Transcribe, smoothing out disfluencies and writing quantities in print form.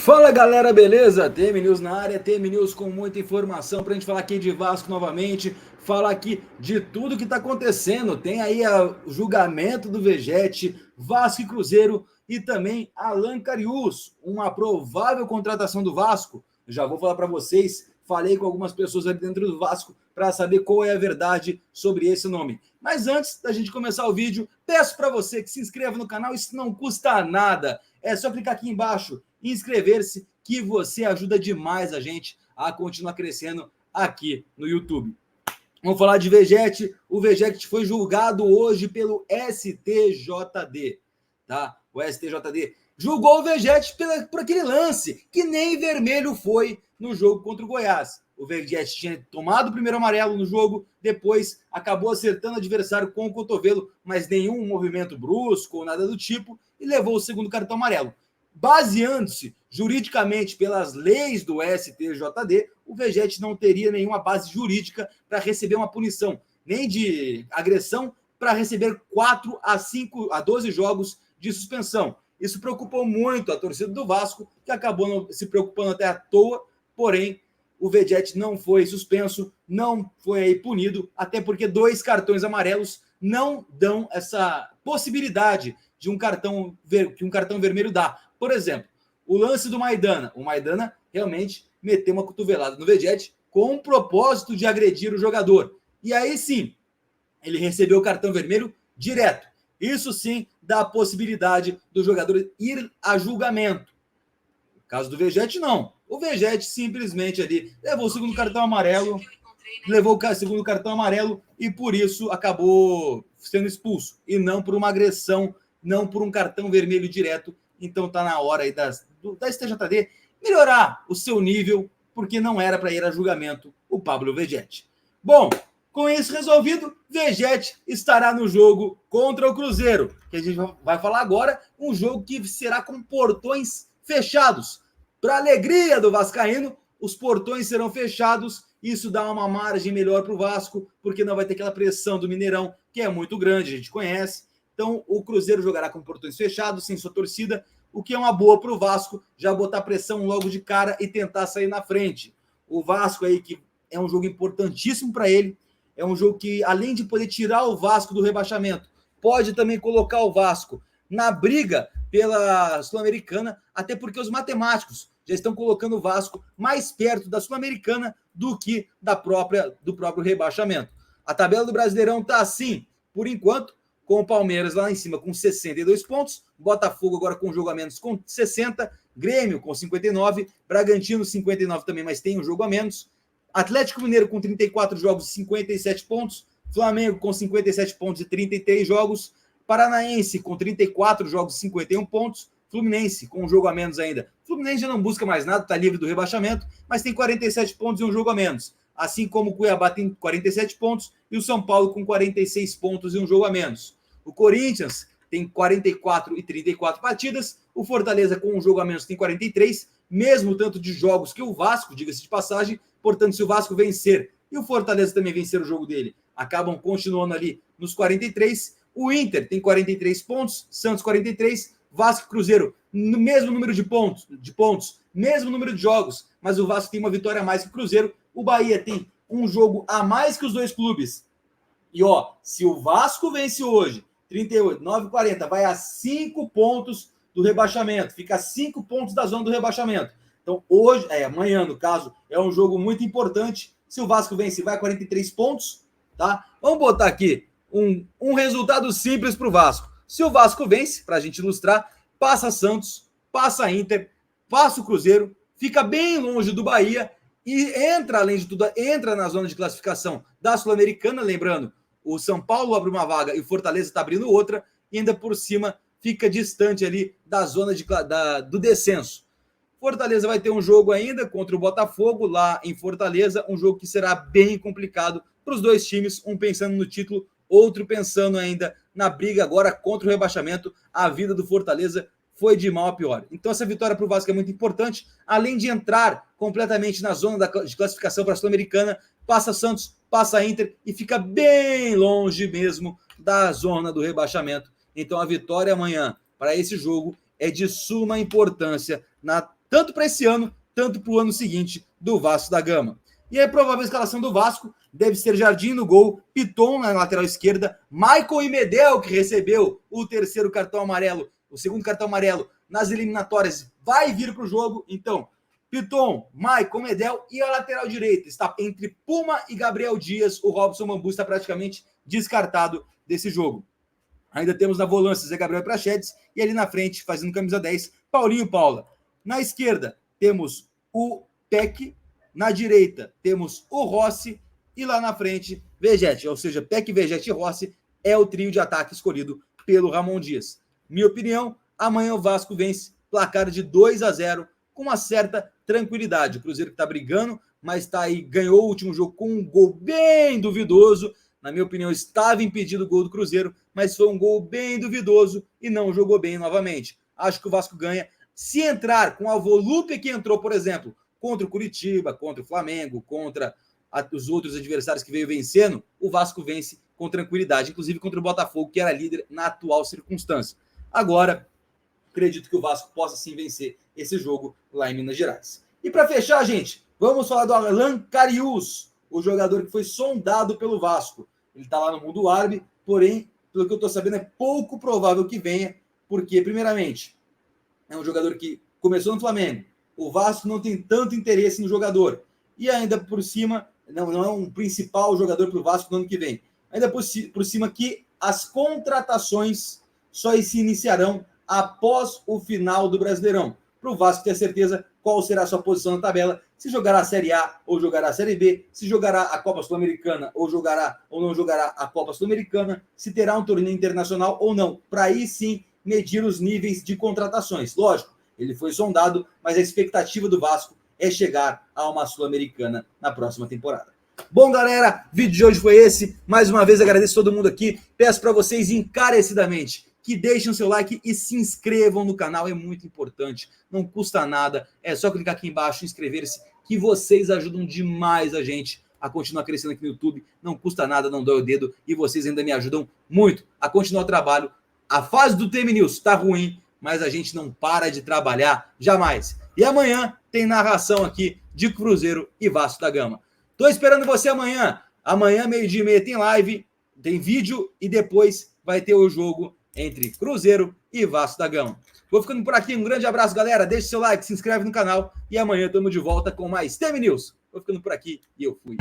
Fala galera, beleza? TM News na área, TM News com muita informação pra gente falar aqui de Vasco novamente, falar aqui de tudo que tá acontecendo. Tem aí o julgamento do Vegetti, Vasco e Cruzeiro e também Alan Cariús, uma provável contratação do Vasco. Já vou falar para vocês, falei com algumas pessoas ali dentro do Vasco para saber qual é a verdade sobre esse nome. Mas antes da gente começar o vídeo, peço para você que se inscreva no canal, isso não custa nada. É só clicar aqui embaixo e inscrever-se, que você ajuda demais a gente a continuar crescendo aqui no YouTube. Vamos falar de Vegetti. O Vegetti foi julgado hoje pelo STJD, tá? O STJD julgou o Vegetti por aquele lance que nem vermelho foi no jogo contra o Goiás. O Vegetti tinha tomado o primeiro amarelo no jogo, depois acabou acertando o adversário com o cotovelo, mas nenhum movimento brusco ou nada do tipo, e levou o segundo cartão amarelo. Baseando-se juridicamente pelas leis do STJD, o Vegetti não teria nenhuma base jurídica para receber uma punição, nem de agressão, para receber 4 a 12 jogos de suspensão. Isso preocupou muito a torcida do Vasco, que acabou se preocupando até à toa, porém o Vegetti não foi suspenso, não foi aí punido, até porque 2 cartões amarelos não dão essa possibilidade de um cartão vermelho dá. Por exemplo, o lance do Maidana. O Maidana realmente meteu uma cotovelada no Vegetti com o propósito de agredir o jogador. E aí sim, ele recebeu o cartão vermelho direto. Isso sim dá a possibilidade do jogador ir a julgamento. No caso do Vegetti, não. O Vegetti simplesmente ali levou o segundo cartão amarelo, e por isso acabou sendo expulso. E não por uma agressão, não por um cartão vermelho direto. Então tá na hora aí da STJD melhorar o seu nível, porque não era para ir a julgamento o Pablo Vegetti. Bom, com isso resolvido, Vegetti estará no jogo contra o Cruzeiro, que a gente vai falar agora, um jogo que será com portões fechados. Para alegria do vascaíno, os portões serão fechados, isso dá uma margem melhor para o Vasco, porque não vai ter aquela pressão do Mineirão, que é muito grande, a gente conhece. Então, o Cruzeiro jogará com portões fechados, sem sua torcida, o que é uma boa para o Vasco, já botar pressão logo de cara e tentar sair na frente. O Vasco aí, que é um jogo importantíssimo para ele, é um jogo que, além de poder tirar o Vasco do rebaixamento, pode também colocar o Vasco na briga pela Sul-Americana, até porque os matemáticos já estão colocando o Vasco mais perto da Sul-Americana do que do próprio rebaixamento. A tabela do Brasileirão está assim, por enquanto, com o Palmeiras lá em cima com 62 pontos, Botafogo agora com jogo a menos com 60, Grêmio com 59, Bragantino 59 também, mas tem um jogo a menos, Atlético Mineiro com 34 jogos e 57 pontos, Flamengo com 57 pontos e 33 jogos, Paranaense com 34 jogos e 51 pontos, Fluminense com um jogo a menos ainda. Fluminense já não busca mais nada, está livre do rebaixamento, mas tem 47 pontos e um jogo a menos. Assim como o Cuiabá tem 47 pontos e o São Paulo com 46 pontos e um jogo a menos. O Corinthians tem 44 e 34 partidas, o Fortaleza com um jogo a menos tem 43, mesmo tanto de jogos que o Vasco, diga-se de passagem, portanto se o Vasco vencer e o Fortaleza também vencer o jogo dele, acabam continuando ali nos 43, o Inter tem 43 pontos, Santos 43, Vasco e Cruzeiro no mesmo número de pontos, mesmo número de jogos, mas o Vasco tem uma vitória a mais que o Cruzeiro, o Bahia tem um jogo a mais que os dois clubes. E ó, se o Vasco vence hoje, 38, 9, 40, vai a 5 pontos do rebaixamento, fica a 5 pontos da zona do rebaixamento. Então hoje, amanhã no caso, é um jogo muito importante. Se o Vasco vence, vai a 43 pontos, tá? Vamos botar aqui um resultado simples para o Vasco. Se o Vasco vence, para a gente ilustrar, passa Santos, passa Inter, passa o Cruzeiro, fica bem longe do Bahia e entra, além de tudo, entra na zona de classificação da Sul-Americana, lembrando, o São Paulo abre uma vaga e o Fortaleza está abrindo outra, e ainda por cima fica distante ali da zona do descenso. Fortaleza vai ter um jogo ainda contra o Botafogo, lá em Fortaleza, um jogo que será bem complicado para os dois times, um pensando no título, outro pensando ainda na briga agora contra o rebaixamento. A vida do Fortaleza foi de mal a pior. Então essa vitória para o Vasco é muito importante, além de entrar completamente na zona de classificação para a Sul-Americana, passa Santos, passa Inter e fica bem longe mesmo da zona do rebaixamento. Então a vitória amanhã para esse jogo é de suma importância tanto para esse ano, tanto para o ano seguinte do Vasco da Gama. E a provável escalação do Vasco deve ser Jardim no gol, Piton na lateral esquerda, Michael e Medel, que recebeu o terceiro cartão amarelo, o segundo cartão amarelo nas eliminatórias, vai vir para o jogo. Então, Piton, Michael, Medel e a lateral direita está entre Puma e Gabriel Dias. O Robson Bambu está praticamente descartado desse jogo. Ainda temos na volância Zé Gabriel Prachedes e ali na frente, fazendo camisa 10, Paulinho Paula. Na esquerda, temos o Peck. Na direita, temos o Rossi. E lá na frente, Vegete. Ou seja, Peck, Vegete e Rossi é o trio de ataque escolhido pelo Ramon Dias. Minha opinião, amanhã o Vasco vence placar de 2-0 com uma certa tranquilidade. O Cruzeiro que está brigando, mas está aí, ganhou o último jogo com um gol bem duvidoso. Na minha opinião, estava impedido o gol do Cruzeiro, mas foi um gol bem duvidoso e não jogou bem novamente. Acho que o Vasco ganha. Se entrar com a volúpia que entrou, por exemplo, contra o Curitiba, contra o Flamengo, contra os outros adversários que veio vencendo, o Vasco vence com tranquilidade, inclusive contra o Botafogo, que era líder na atual circunstância. Agora, acredito que o Vasco possa sim vencer esse jogo lá em Minas Gerais. E para fechar, gente, vamos falar do Alan Cariús, o jogador que foi sondado pelo Vasco. Ele está lá no mundo árabe, porém, pelo que eu estou sabendo, é pouco provável que venha, porque, primeiramente, é um jogador que começou no Flamengo. O Vasco não tem tanto interesse no jogador. E ainda por cima, não é um principal jogador para o Vasco no ano que vem. Ainda por cima que as contratações só se iniciarão após o final do Brasileirão. Para o Vasco ter certeza qual será a sua posição na tabela, se jogará a Série A ou jogará a Série B, se jogará a Copa Sul-Americana ou não jogará a Copa Sul-Americana, se terá um torneio internacional ou não. Para aí sim medir os níveis de contratações. Lógico, ele foi sondado, mas a expectativa do Vasco é chegar a uma Sul-Americana na próxima temporada. Bom, galera, o vídeo de hoje foi esse. Mais uma vez agradeço todo mundo aqui. Peço para vocês encarecidamente que deixem o seu like e se inscrevam no canal. É muito importante, não custa nada. É só clicar aqui embaixo e inscrever-se, que vocês ajudam demais a gente a continuar crescendo aqui no YouTube. Não custa nada, não dói o dedo e vocês ainda me ajudam muito a continuar o trabalho. A fase do TM News está ruim, mas a gente não para de trabalhar jamais. E amanhã tem narração aqui de Cruzeiro e Vasco da Gama. Tô esperando você amanhã. Amanhã, 12:30, tem live, tem vídeo e depois vai ter o jogo entre Cruzeiro e Vasco da Gama. Vou ficando por aqui. Um grande abraço, galera. Deixe seu like, se inscreve no canal e amanhã estamos de volta com mais TM News. Vou ficando por aqui e eu fui.